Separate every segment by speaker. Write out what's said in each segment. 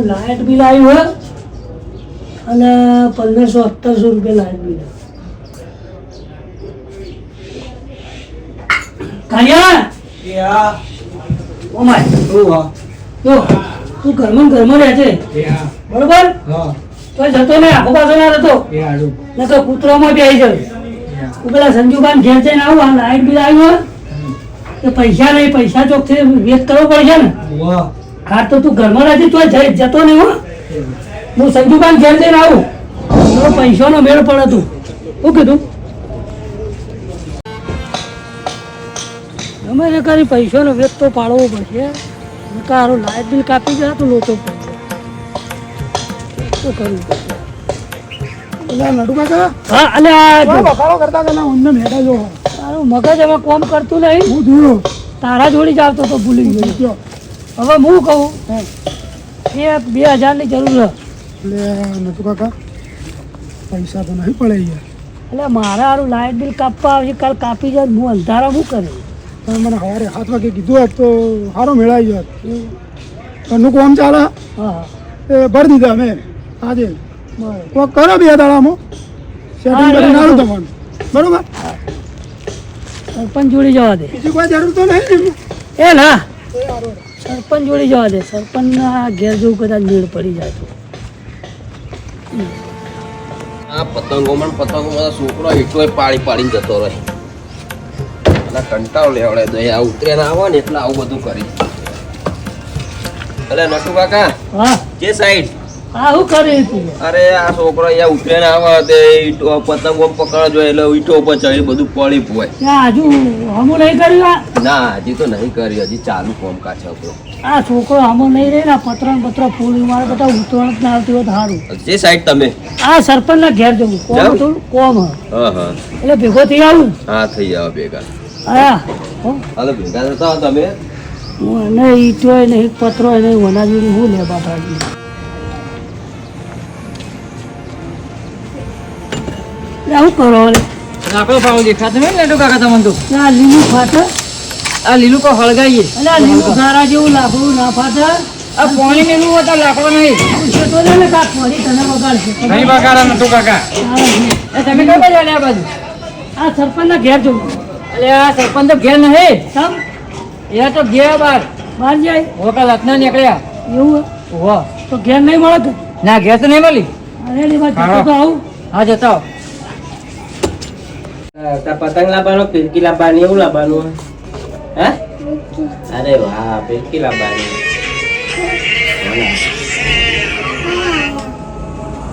Speaker 1: Light bill આવ્યું અને 1500-1700 રૂપિયા લાઇટ બિલ. કાયા ઓ માય તો તું ઘરમાં રહે છે બરોબર? તો જતો ને આખો પાછો ના જતો ને તો કૂતરોમાં બેસી જાય. તું પેલા સંજુબાન ઘેર જઈને આવું આ લાઇટ બિલ આવ્યું તો પૈસા નહીં, પૈસા ચોકથી વેચ કરવો પડશે ને. હા તો તું ઘરમાં રહેતી તો જતો નહીં હો. હું સંજુબાન ઘેર જઈને આવું તો પૈસાનો મેળ પડે. તું શું કીધું? ગમે તે કરી પૈસાનો વેચ તો પાડવો પડશે. તારું લાઇટ બિલ કાપી જાય તો લોચો પડશે. શું કરવું પડશે? નડુ કાકા હા અલ્યા બકારો કરતા હતા ઊંધે મેડા જો તારું મગજ એમાં કોમ કરતું નહીં. હું જોયું તારા જોડી જ આવતો તો ભૂલી ગયો. હવે હું કહું એ 2000 ની જરૂર છે. એટલે નટુ કાકા પૈસા તો નહીં પડે યાર. એટલે મારે સારું લાઇટ બિલ કાપવા આવશે. કાલ કાપી જાય હું અંધારા શું કરે. તમે મને સવારે 7 વાગે કીધું હોત તો સારો મેળાઈ ગયો. ઘરનું કોમ ચાલે હા એ ભરી દીધા અમે આજે. કોક કરો 2 દાડામાં સેટિંગ કરીને આવું તમારું બરોબર. સરપંચ જોડી જવા દે. બીજી કોઈ જરૂર તો નહીં એ ના સરપંચ જોડી જવા દે. સરપંચના ઘેર જેવું કદાચ મેળ પડી જાય તો
Speaker 2: આ પતંગોમાં છોકરો એટલો પાડીને જતો રહે. કંટાળો લેવડે તો આ ઉતરે ના આવે ને એટલે આવું બધું કરી. અરે નટુ કાકા
Speaker 1: હા
Speaker 2: જે સાઈડ
Speaker 1: હા હું કરી તું?
Speaker 2: અરે આ છોકરો અહીંયા ઉતરે ના આવે તે પતંગો પકડ જોઈએ એટલે ઈટો ઉપર ચડી બધું પડી પોય.
Speaker 1: હજુ હમું નહીં કર્યું?
Speaker 2: ના હજી તો નહીં કરી, હજી ચાલુ કામકાજ છે આપણો.
Speaker 1: આ છોકરો હમું નહીં રહે ને પત્ર ફૂલ મારે બધા ઉતરણ ના આવતી હોય સારું.
Speaker 2: જે સાઈડ તમે
Speaker 1: આ સરપંચ ના ઘેર જવું કોમ થોડું કોમ
Speaker 2: હા હા
Speaker 1: એટલે ભેગો થઈ આવું.
Speaker 2: હા થઈ જાવ ભેગા.
Speaker 1: હા
Speaker 2: હાલો ભેગા થતા તમે.
Speaker 1: નહીં ઈટો નહીં પત્રો નહીં વનાજુરી હું લે બાપાજી. શું કરો
Speaker 3: લાકડો પાવો દેખાતો નહીં લેટો કાકા તમને તો.
Speaker 1: આ લીલું ફાટે
Speaker 3: આ લીલું કો હળગાઈએ.
Speaker 1: એટલે આ લીલું ગારા જેવું લાકડું ના ફાટે.
Speaker 3: આ પાણી મેલું હોતા લાકડો નહીં.
Speaker 1: પૂછતો ને કાક ફરી તને વગાડશે.
Speaker 3: નહીં બગાડા નતો કાકા. એ તમે કઈ બાજુ આલ્યા બાજુ?
Speaker 1: આ સરપંચ ના ઘેર જવું.
Speaker 3: અલે આ સરપંચ તો ઘેર નહીં.
Speaker 1: સમ
Speaker 3: એ તો ગયા બાર
Speaker 1: જાય
Speaker 3: ઓકા લખના નીકળ્યા.
Speaker 1: એવું
Speaker 3: હો
Speaker 1: તો ઘેર નહીં મળે કે?
Speaker 3: ના ઘેર તો નહીં મળી.
Speaker 1: અરે ની વાત તો આવું.
Speaker 3: હા જતા
Speaker 2: પતંગ લાવવાનો ફિરકી લાવવાની એવું લાવવાનું હે? અરે વાહ ફિરકી લાવવાની.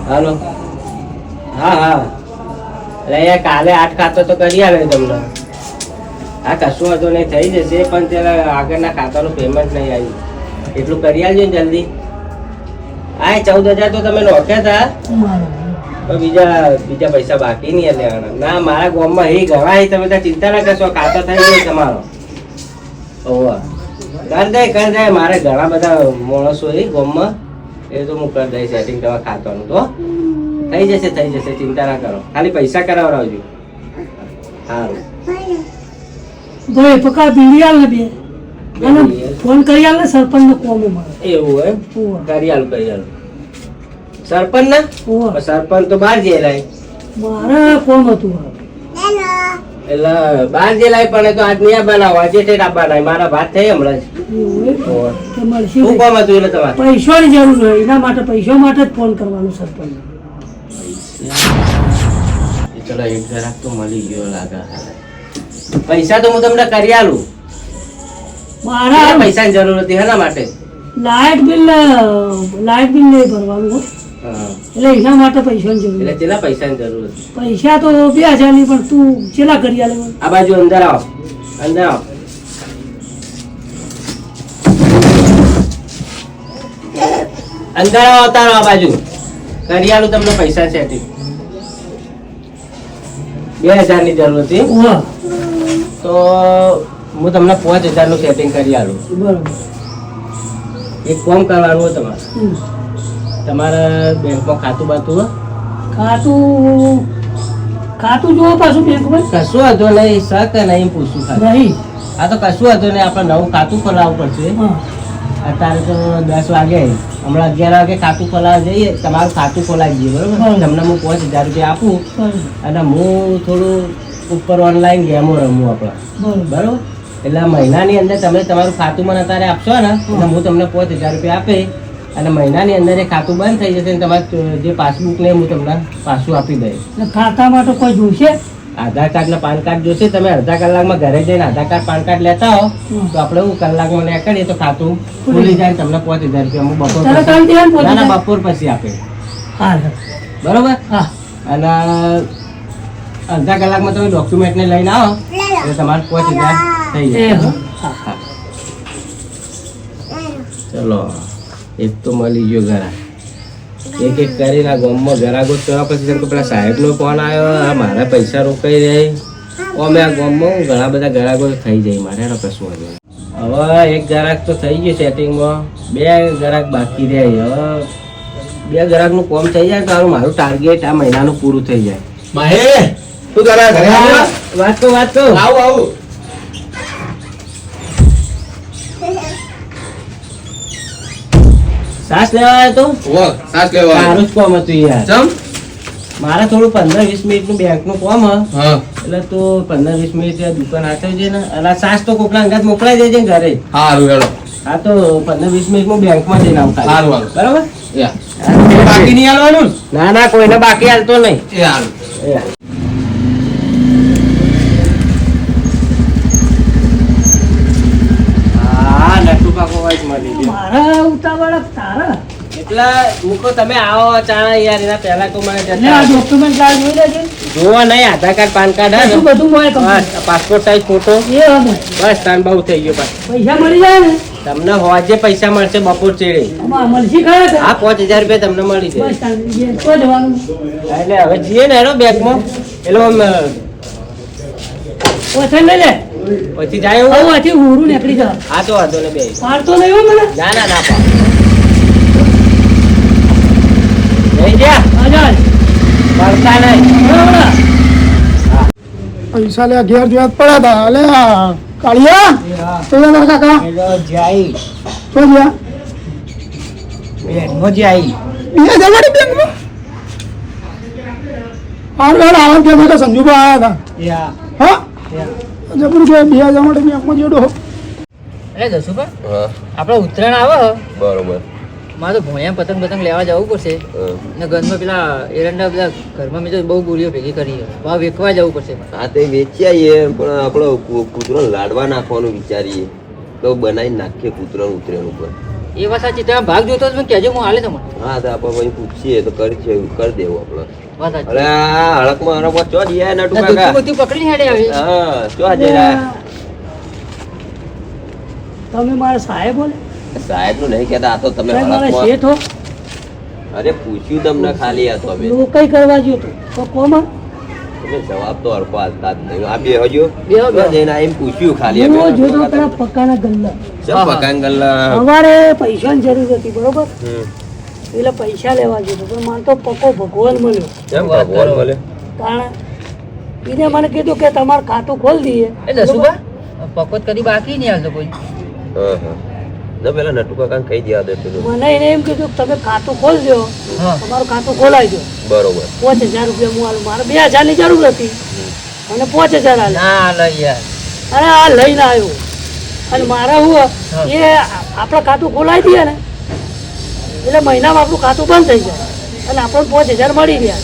Speaker 2: હાલો હા હા અરે કાલે 8 ખાતો તો કરી આવે તમને. હા કશું વાંધો નહીં થઈ જશે પણ ત્યારે આગળના ખાતાનું પેમેન્ટ નહીં આવ્યું એટલું કરી આવજો ને જલ્દી. હા 14,000 તો તમે નોખ્યા હતા તો બીજા પૈસા બાકી નહીં લેવાના. ના મારા ગામમાં એ ઘણા તમે ત્યાં ચિંતા ના કરશો ખાતો થઈ જાય તમારો. કરી દે મારે ઘણા બધા માણસો એ ગામમાં એ તો હું કરી દઈશ સેટિંગ તમારા ખાતાનું તો થઈ જશે ચિંતા ના કરો. ખાલી પૈસા કરાવડાવજો. સારું
Speaker 1: ભાઈ પકા બીડી આલ ને બે અને ફોન કરી આલ ને સરપંચ નો કોમ મળે.
Speaker 2: એવું એમ કરી આલું સરપંચ ના સરપંચ તો બહાર જેલાય.
Speaker 1: મારે કોમ હતું
Speaker 2: એટલે બહાર જેલાય પણ તો આજ નહીં બનાવવા આજે ટેટ આપવાના મારા વાત થઈ હમણાં જ. શું કામ હતું એટલે તમારે?
Speaker 1: પૈસાની જરૂર હોય એના માટે પૈસા માટે જ ફોન કરવાનો સરપંચ.
Speaker 2: ચલો એક જરાક તો મળી ગયો લાગે. પૈસા તો હું તમને કરી આલું.
Speaker 1: મારા
Speaker 2: પૈસાની જરૂર હતી એના માટે.
Speaker 1: લાઇટ બિલ નહીં ભરવાનું એટલે એના માટે પૈસાની જરૂર.
Speaker 2: એટલે કેટલા પૈસાની જરૂર હતી?
Speaker 1: પૈસા તો 2000 ની પણ તું કેટલા કરી આલે?
Speaker 2: આ બાજુ અંદર આવો અંદર આવો. અતારો આ બાજુ કરી આલું તમને પૈસા સેટિંગ. 2000 ની જરૂર હતી તો હું તમને 5000 નું સેટિંગ કરી આલું.
Speaker 1: બરોબર.
Speaker 2: એક ફોર્મ કરવાનું હોય તમારે. તમારે બેંકમાં ખાતું બાતું હોય?
Speaker 1: ખાતું જોવો પાછું બેંકમાં.
Speaker 2: કશું વાંધો નહીં સર કે નહીં પૂછું ખાતું
Speaker 1: નહીં.
Speaker 2: આ તો કશું વાંધો નહીં આપણે નવું ખાતું ખોલાવવું પડશે. અત્યારે તો 10 વાગે, હમણાં 11 વાગે ખાતું ખોલાવા જઈએ, તમારું ખાતું ખોલાવી દઈએ, બરોબર? તમને હું 5000 રૂપિયા આપું અને હું થોડું ઉપર ઓનલાઈન ગેમો રમું આપણે, બરોબર? એટલે મહિનાની અંદર તમે તમારું ખાતું મને અત્યારે આપશો ને, એટલે હું તમને 5000 રૂપિયા આપે અને મહિનાની અંદર એ ખાતું બંધ થઈ જશે, તમારે જે પાસબુક ને હું તમને પાછું આપી દઈશ.
Speaker 1: ખાતામાં તો કોઈ જોશે?
Speaker 2: આધાર કાર્ડ ને પાન કાર્ડ જોશે. તમે અડધા કલાકમાં ઘરે જઈને આધાર કાર્ડ પાન કાર્ડ લેતા હો તો આપણે કલાકમાં લે કરીએ તો ખાતું ખુલી જાય. તમને 5000 રૂપિયા હું બપોર ના ના બપોર પછી આપે, બરોબર?
Speaker 1: હા.
Speaker 2: અને અડધા કલાકમાં તમે ડોક્યુમેન્ટ ને લઈને આવો એટલે તમારે 5000 થઈ જાય. ચલો એક તો મળી ગયો ઘરા. એક એક કરીને આ ગામમાં ઘરાગો કરવા પછી પેલા સાહેબનો ફોન આવ્યો, આ મારા પૈસા રોકાઈ જાય. અમે આ ગામમાં ઘણા બધા ઘરાગો થઈ જાય મારે એનો કશું હતું. હવે એક ગ્રાહક તો થઈ ગયું સેટિંગમાં, 2 ગ્રાહક બાકી રહે. હવે 2 ગ્રાહકનું કામ થઈ જાય તો મારું ટાર્ગેટ આ મહિનાનું પૂરું થઈ જાય.
Speaker 3: માહે તું તારા ઘરે આવ.
Speaker 2: વાત તો
Speaker 3: આવ
Speaker 2: સાસ લેવા આવ્યો તો
Speaker 3: ઓ સાસ લેવા
Speaker 2: સારું જ કામ હતું યાર.
Speaker 3: ચમ
Speaker 2: મારે થોડું 15-20 મિનિટનું બેંકનું કામ હ,
Speaker 3: હા
Speaker 2: એટલે તું 15-20 મિનિટ દુકાન આચવજે ને. અને સાસ તો કોકના અંગાત મોકલાઈ દેજે ને ઘરે.
Speaker 3: હારું હેડો.
Speaker 2: હા તો 15-20 મિનિટમાં બેંકમાં જઈને આવું ખાલી.
Speaker 3: હારું હારું.
Speaker 2: બરાબર?
Speaker 3: યા બાકી નહીં આલવાનું
Speaker 2: ના ના કોઈને બાકી હાલતો નહીં.
Speaker 3: એ હારું.
Speaker 2: હા નટુ કાકો વાઈસ મળી ગયો.
Speaker 1: મારા ઉતાવળ તારા
Speaker 2: એટલે મૂકો તમે આવો ચાણા યાર, એના પહેલા તો મને
Speaker 1: એટલે આ ડોક્યુમેન્ટ લાવ જોઈ લેજે.
Speaker 2: જોવા નહીં, આધાર કાર્ડ પાન કાર્ડ હા
Speaker 1: બધું બધું મળે complete.
Speaker 2: બસ પાસપોર્ટ સાઈઝ ફોટો
Speaker 1: એ હવે
Speaker 2: બસ તાન બહુ થઈ ગયો. પાસ
Speaker 1: પૈસા મળી જાય ને
Speaker 2: તમને હોજે પૈસા મળશે બપોર ચેડે.
Speaker 1: આમાં મળશે ખરા કે?
Speaker 2: આ 5000 રૂપિયા તમને મળી જાય.
Speaker 1: બસ તાન એ તો જવાનું.
Speaker 2: એટલે હવે જઈએ ને એનો બેંકમાં એટલે આમ
Speaker 1: ઓછા લઈ લે.
Speaker 2: પછી જાય એવું.
Speaker 1: આવું આથી હુરું નીકળી જા.
Speaker 2: આ તો વાંધો ને બે.
Speaker 1: પાડતો નહીં હો મને.
Speaker 2: ના ના ના પાડ. જઈ જા
Speaker 1: આજાદ.
Speaker 2: પડતા નહીં.
Speaker 1: બરાબર.
Speaker 4: પૈસા લે ઘેર જોયા પડ્યા હતા. અલે આ કાળિયા તો યાર કાકા
Speaker 2: જાય
Speaker 4: તો ગયા
Speaker 2: બેંકમાં જાય.
Speaker 4: બે જવાડી બેંકમાં હારું યાર આવા કે બેટા સંજુબા આવ્યા
Speaker 2: યા
Speaker 4: હતા. હા જબરું કે બે જવાડી બેંકમાં જોડો.
Speaker 5: એટલે દસુભા આપણે ઉત્તરાયણ આવે
Speaker 3: બરોબર.
Speaker 5: મારે તો ભોંયા પતંગ પતંગ લેવા જવું પડશે ને ઘરમાં પેલા એરંડા બધા ઘરમાં મેં તો બહુ ગોળીઓ ભેગી કરી છે, ભાવ વેચવા જવું પડશે.
Speaker 6: હા તે વેચી આવીએ પણ આપણો કૂતરો લાડવા નાખવાનું વિચારીએ તો બનાવી નાખીએ કૂતરો ઉતરેણ ઉપર.
Speaker 5: એ વાત સાચી, તમે ભાગ જોતો હતો કહેજો, હું હાલે તમને.
Speaker 6: હા તો આપણે પછી પૂછીએ તો કરી દેવું આપણે.
Speaker 5: વાત સાચી.
Speaker 6: અરે આ હળકમાં હળકમાં ચો જઈએ નટુ
Speaker 5: ને
Speaker 6: કાકા.
Speaker 5: ધોતી બોતી પકડીને હેડે આવે.
Speaker 6: હા ચો જઈ રહ્યા.
Speaker 1: તમે મારા સાહેબ બોલે
Speaker 6: સાહેબ નું નહીં કહેતા, આ તો તમે
Speaker 1: સાહેબ મારા
Speaker 6: હળકમાં.
Speaker 1: શેઠ હો.
Speaker 6: અરે પૂછ્યું તમને ખાલી આ તો અમે
Speaker 1: લોકઈ કરવા ગયો તો કોમાં
Speaker 6: તમે જવાબ તો હરકો હાલતા જ નહીં. આ બે હજુ
Speaker 5: બે હજુ.
Speaker 6: જઈને એમ પૂછ્યું ખાલી અમે.
Speaker 1: હું જોતો પેલા પક્કાના ગલ્લા.
Speaker 6: ચમ પકાંગલ્લા.
Speaker 1: અમારે પૈસાની જરૂર હતી બરોબર,
Speaker 6: હમ.
Speaker 1: એટલે પૈસા લેવા ગયો પણ મને તો પક્કો ભગવાન મળ્યો.
Speaker 6: કેમ ભગવાન બોલે?
Speaker 1: કારણ એને મને કીધું કે તમારું ખાતું ખોલ દઈએ.
Speaker 5: એ દસુભા પકોત કદી બાકી નહીં હાલતો કોઈ.
Speaker 6: હા હા ના પેલા નટુ કાકાને કહી દે આદત પેલું.
Speaker 1: મને એને એમ કીધું કે તમે ખાતું ખોલજો,
Speaker 5: હા
Speaker 1: તમારું ખાતું ખોલાવી દો.
Speaker 6: બરોબર.
Speaker 1: 5000 રૂપિયા હું આલું. મારે 2000 ની જરૂર હતી અને 5000 આલે.
Speaker 5: ના લે યાર.
Speaker 1: અરે આ લઈને આવ્યો અને મારે હું એ આપણે ખાતું ખોલાવી દઈએ ને એટલે મહિનામાં આપણું ખાતું બંધ થઈ જાય અને આપણને 5000 મળી રહ્યા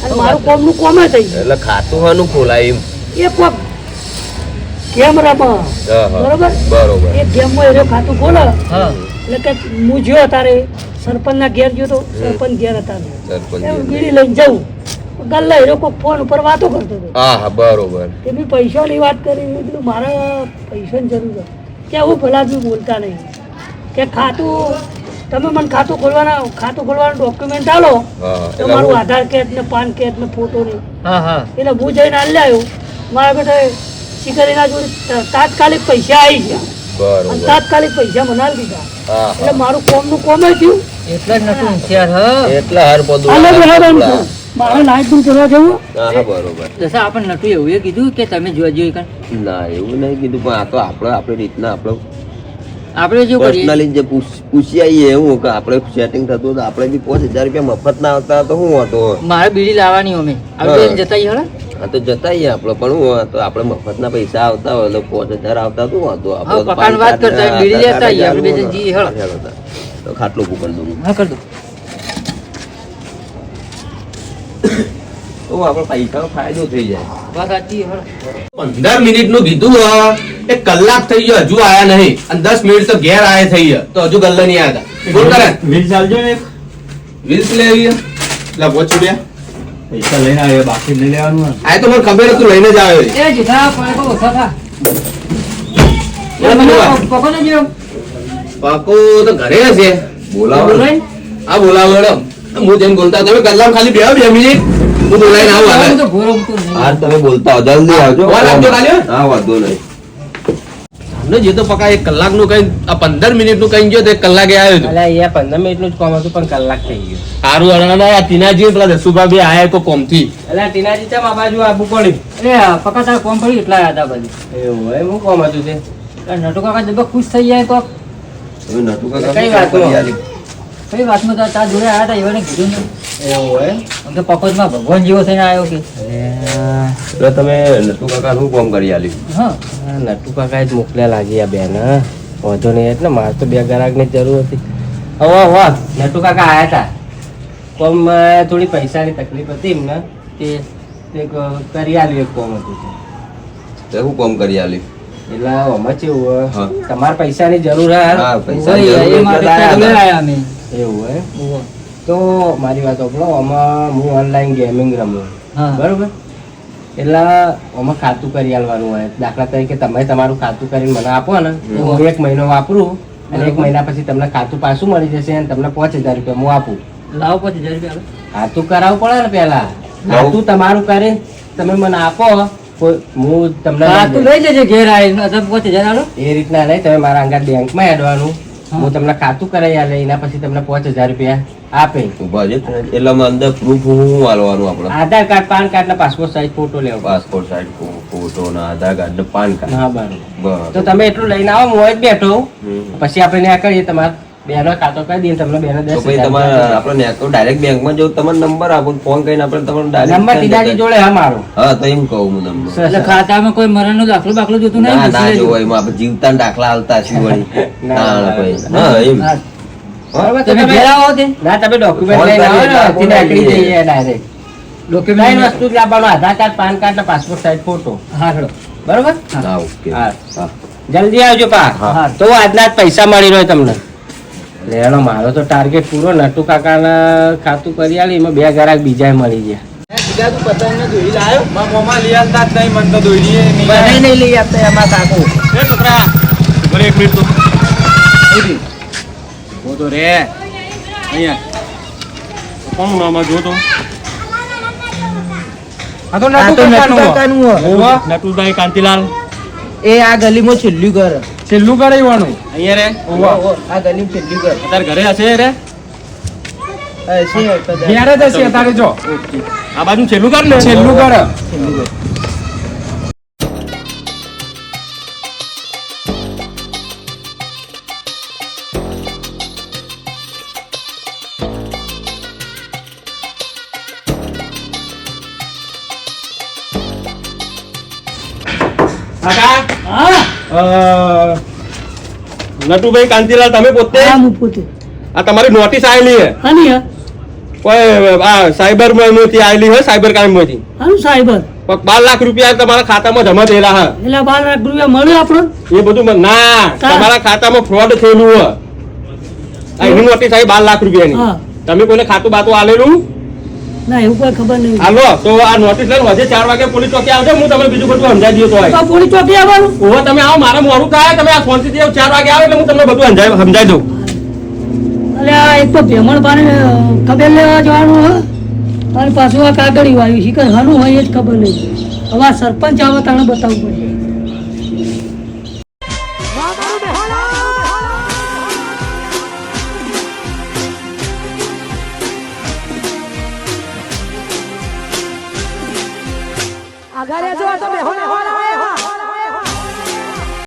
Speaker 1: અને મારું કોમનું કોમે થઈ જાય.
Speaker 6: એટલે ખાતું હાનું ખોલાયું
Speaker 1: એ કોક ગેમ રમે બરોબર,
Speaker 6: બરોબર.
Speaker 1: એ ગેમમાં એ ખાતું ખોલે
Speaker 5: હા
Speaker 1: એટલે કે હું જ્યો તારે સરપંચના ઘેર ગયો તો સરપંચ ઘેર હતા
Speaker 6: સરપંચ
Speaker 1: એમ બીડી લઈને જવું ગલ્લા એ લોકો ફોન ઉપર વાતો કરતો હતો.
Speaker 6: હા હા બરોબર.
Speaker 1: તે બી પૈસાની વાત કરી. મેં કીધું મારે પૈસાની જરૂર છે. કે હું ભલા બી બોલતા નહીં કે ખાતું તમે મને ખાતું ખોલવાનું ડોક્યુમેન્ટ આલો,
Speaker 6: હા
Speaker 1: તમારું આધાર કાર્ડ ને પાન કાર્ડ ને ફોટો ને.
Speaker 5: હા હા
Speaker 1: એટલે હું જઈને હાલ આવ્યો. મારા બેટા શિકારીના જોડે તાત્કાલિક પૈસા આવી ગયા અને
Speaker 6: બરોબર.
Speaker 1: તાત્કાલિક પૈસા મને આપી દીધા.
Speaker 6: હા
Speaker 1: એટલે મારું કોમનું કોમે થયું.
Speaker 5: એટલે જ નતું હોશિયાર. હા
Speaker 6: એટલે હર બધું
Speaker 1: હાલો બરાબર છે. મારે લાઈટ બિલ કરવા જવું.
Speaker 6: હા હા બરોબર.
Speaker 5: દસા આપણને નતું એવું એ કીધું કે તમે જોવા જોઈએ કાન.
Speaker 6: ના એવું નહીં કીધું પણ આ તો આપણે આપણી રીતના આપણે
Speaker 5: આપણે શું કરીએ
Speaker 6: પર્સનલી જે પૂછી આવીએ એવું કે આપણે સેટિંગ થતું તો આપણે બી 5000 રૂપિયા મફત ના આવતા તો શું હતો?
Speaker 5: મારે બીડી લાવવાની અમે આપણે જતા આવીએ હળે
Speaker 6: હા તો જતા આવીએ આપણે, પણ શું હતો આપણે મફતના પૈસા આવતા હોય તો 5000 આવતા તો શું હતો?
Speaker 5: હા, પકાની વાત કરતા હોય, બીડી લેતા આવીએ, આપણે બે જણ જઈએ, હેળો.
Speaker 6: તો ખાટલું કુકર દઉં
Speaker 5: હા કર દો
Speaker 6: તો આપણે પૈસાનો ફાયદો થઈ જાય.
Speaker 5: વાત સાચી હળો
Speaker 3: 15 મિનિટ નું કીધું એક કલાક થઈ ગયો હજુ આયા નહીં અને 10 મિનિટ તો ઘેર આયા થઈ ગયા તો હજુ ગલ્લા નહીં આવ્યા બોલ કરે
Speaker 7: વીલ ચાલજો ને
Speaker 3: વીલ્સ લઈ આવી એટલે પહોંચ્યું
Speaker 7: પૈસા લઈને આવ્યો બાકી લઈ લેવાનું
Speaker 3: આ તો મને ખબર હતું લઈને જ આવ્યો
Speaker 5: એ જીધા પડે તો ઓછા થા
Speaker 3: બોલ બોલ.
Speaker 5: પકો ને જેવો
Speaker 3: પાકો તો ઘરે હશે બોલાવો
Speaker 5: બોલાય?
Speaker 3: હા બોલાવો મેડમ હું જેમ બોલતા તમે કલાક ખાલી બે 2 મિનિટ હું બોલાઈને આવું
Speaker 5: હું
Speaker 3: આગળ
Speaker 5: તો ઘોરો મૂકતો નહીં.
Speaker 6: હા તમે બોલતા હો, જલ્દી આવજો.
Speaker 3: વાર લાગજો ખાલી, હો?
Speaker 6: હા વાંધો નહીં.
Speaker 3: ને જે તો પકા 1 કલાક નું કઈ આ 15 મિનિટ નું કઈ ગયો તો 1 કલાકે આવ્યો હતો
Speaker 2: અલ્યા અહીંયા 15 મિનિટનું જ કોમ હતું પણ કલાક થઈ ગયું.
Speaker 3: સારું અડાના આ ટીનાજી પેલા દસુભા બે આયા તો કોમથી
Speaker 2: અલ્યા ટીનાજી ચમ આ બાજુ આબુ પડ્યું?
Speaker 5: અરે પકા તારે કોમ પડી એટલા આવ્યા હતા બધી
Speaker 2: એવું હોય, હું કોમ હતું તે?
Speaker 5: નટુ કાકા જબર ખુશ થઈ જાય તો
Speaker 6: હવે નટુ કાકા
Speaker 2: કઈ વાતમાં?
Speaker 5: કઈ વાતમાં તો તારા જોડે આવ્યા હતા એવાને કીધું ને
Speaker 2: એવું હોય?
Speaker 5: આમ તો પકડમાં ભગવાન જેવો થઈને આવ્યો કે
Speaker 6: એટલે તમે નટુ કાકા નું કામ કરી આલ્યું?
Speaker 5: હા
Speaker 2: આ નટુ કાકા જ મોકલ્યા લાગી આ બેન. વાંધો નહીં એટલે મારે તો 2 ગ્રાહકની જરૂર હતી. હવે નટુ કાકા આયા હતા કોમ થોડી પૈસાની તકલીફ હતી એમને તે કરી આલ્યું એક કોમ હતું તે.
Speaker 6: તે શું કામ કરી આલ્યું?
Speaker 2: એટલે આમાં કેવું
Speaker 6: હા.
Speaker 2: હોય તમારે પૈસાની જરૂર હે
Speaker 6: હા, પૈસાની
Speaker 5: ઓય,
Speaker 6: જરૂર
Speaker 5: એ માટે
Speaker 6: એટલે
Speaker 5: તો
Speaker 6: આયા
Speaker 5: આવ્યા અમે
Speaker 2: એવું હોય
Speaker 5: ઓહો.
Speaker 2: તો મારી વાત સાંભળો. આમાં હું ઓનલાઈન ગેમિંગ રમું
Speaker 5: હા
Speaker 2: બરોબર એટલે આમાં ખાતું કરી આલવાનું હોય. દાખલા તરીકે તમે તમારું ખાતું કરીને મને આપો ને તો હું 1 મહિનો વાપરું અને 1 મહિના પછી તમને ખાતું પાછું મળી જશે અને તમને 5000 રૂપિયા હું આપું.
Speaker 5: લાવો 5000 રૂપિયા
Speaker 2: ખાતું કરાવવું પડે ને પેલા. ખાતું તમારું કરીને તમે મને આપો હું તમને
Speaker 5: હા તું લઈ જજે ઘેર આવીને અથવા 5000 આલો
Speaker 2: એ રીતના નહીં. તમે મારા અંગાત બેંકમાં હેડવાનું, હું તમને ખાતું કરાવી આલે એના પછી તમને 5000 રૂપિયા આપે.
Speaker 6: ઉભા છે એટલે આમાં અંદર પ્રૂફ શું આલવાનું આપણે?
Speaker 2: આધાર કાર્ડ, પાન કાર્ડ ને પાસપોર્ટ સાઈઝ ફોટો લેવો.
Speaker 6: પાસપોર્ટ સાઈઝ ફોટો ને આધાર કાર્ડ ને પાન કાર્ડ.
Speaker 2: હા બરોબર.
Speaker 6: બરાબર.
Speaker 2: તો તમે એટલું લઈને આવો, હું જ બેઠો.
Speaker 6: હમ.
Speaker 2: પછી આપણે ત્યાં કરીએ, તમારે બેનો ખાતો કરી દઈએ, તમને બેનો
Speaker 6: તો પછી તમારે આપણે નેકો ડાયરેક્ટ બેંકમાં જવું, તમારો નંબર આપો, ફોન કરીને આપણે તમારો ડાયરેક્ટ
Speaker 2: નંબર ટીનાજી જોડે હા મારો.
Speaker 6: હા તો એમ કહું હું તમને.
Speaker 5: એટલે ખાતામાં કોઈ મરણનો દાખલો બાખલો જોતું નહીં
Speaker 6: ના ના
Speaker 5: પૂછી
Speaker 6: જોવો
Speaker 5: લેજો.
Speaker 6: એમાં આપણે જીવતા દાખલા હાલતા છીએ વળી.
Speaker 2: ના,
Speaker 6: ના કોઈ હા એમ.
Speaker 5: હા.
Speaker 2: બરોબર, તો
Speaker 5: તમે
Speaker 2: તમે-
Speaker 5: ઘેર આવો તે
Speaker 2: ના તમે ડોક્યુમેન્ટ
Speaker 6: ફોન
Speaker 2: લઈને આવો
Speaker 6: કરી
Speaker 2: ને,
Speaker 6: આપો
Speaker 2: અહીંથી નીકળી
Speaker 6: ને.
Speaker 2: જઈએ ડાયરેક્ટ. ત્રણ
Speaker 5: ડોક્યુમેન્ટ
Speaker 2: વસ્તુ જ લાવવાનું: આધાર કાર્ડ, પાન કાર્ડ ને પાસપોર્ટ સાઈઝ ફોટો.
Speaker 5: હા હેડો.
Speaker 2: બરોબર,
Speaker 6: હા ઓકે.
Speaker 2: હા.
Speaker 6: હા
Speaker 2: જલ્દી આવજો પા.
Speaker 5: હા.
Speaker 2: તો આજના જ પૈસા મળી રહ્યો તમને. લેવાનો મારો તો ટાર્ગેટ પૂરો. નટુ કાકાના ખાતું કરી આલી, એમાં 2 ગ્રાહક બીજા મળી ગયા. બનાઈ નહીં લઈ આપતા એમાં કાકુ.
Speaker 7: એક મિનિટ તો ઓ તો રે અહીંયા કોનું નામ આ જો તો
Speaker 2: આ તો નટુ કાકાનું હો.
Speaker 7: નટુભાઈ કાંતિલાલ
Speaker 2: એ આ ગલીમાં છેલ્લું ઘર.
Speaker 7: છેલ્લું કરાવવાનું અહીંયા રે
Speaker 2: આ ગલીમાં છેલ્લું ઘર.
Speaker 7: અત્યારે ઘરે હશે રે
Speaker 2: છે કદાચ.
Speaker 7: ઘેર જ હશે અત્યારે જો આ બાજુ છેલ્લું કર ને છેલ્લું કર નટુભાઈ કાંતિલાલ તમે પોતે
Speaker 1: હા હું પોતે
Speaker 7: આ તમારી નોટિસ આવેલી છે
Speaker 1: આની હા
Speaker 7: કોઈ આ સાયબર માંથી આવેલી છે સાયબર ક્રાઇમ માંથી
Speaker 1: આનું સાહેબર
Speaker 7: 12 લાખ રૂપિયા તમારા ખાતામાં જમા થયેલા છે
Speaker 1: એટલે 12 લાખ રૂપિયા મળ્યો આપણો.
Speaker 7: એ બધું ના તમારા ખાતામાં ફ્રોડ થયેલું છે આ એની નોટિસ આવી 12 લાખ રૂપિયાની
Speaker 1: હા.
Speaker 7: તમે કોઈને ખાતું બાતું આલેલું
Speaker 1: ના એવું કોઈ ખબર નહીં.
Speaker 7: હાલો તો આ નોટિસ લઈને હજે 4 વાગે પોલીસ ચોકી આવજો હું તમને બીજું બધું સમજાવી દઉં તો
Speaker 1: તો પોલીસ ચોકી આવવાનું.
Speaker 7: ઓહો તમે આવો મારે મોડું થાય તમે આ શાંતિથી 4 વાગે આવો એટલે હું તમને બધું સમજાવી દઉં
Speaker 1: એટલે આ એક તો ભેમણ બાને ખબર લેવા જવાનું હોય અને પાછું આ કાગળી વાળ્યું છે કે હાનું હોય એ જ ખબર નહીં. હવે આ સરપંચ આવે તાણે બતાવવું પડશે.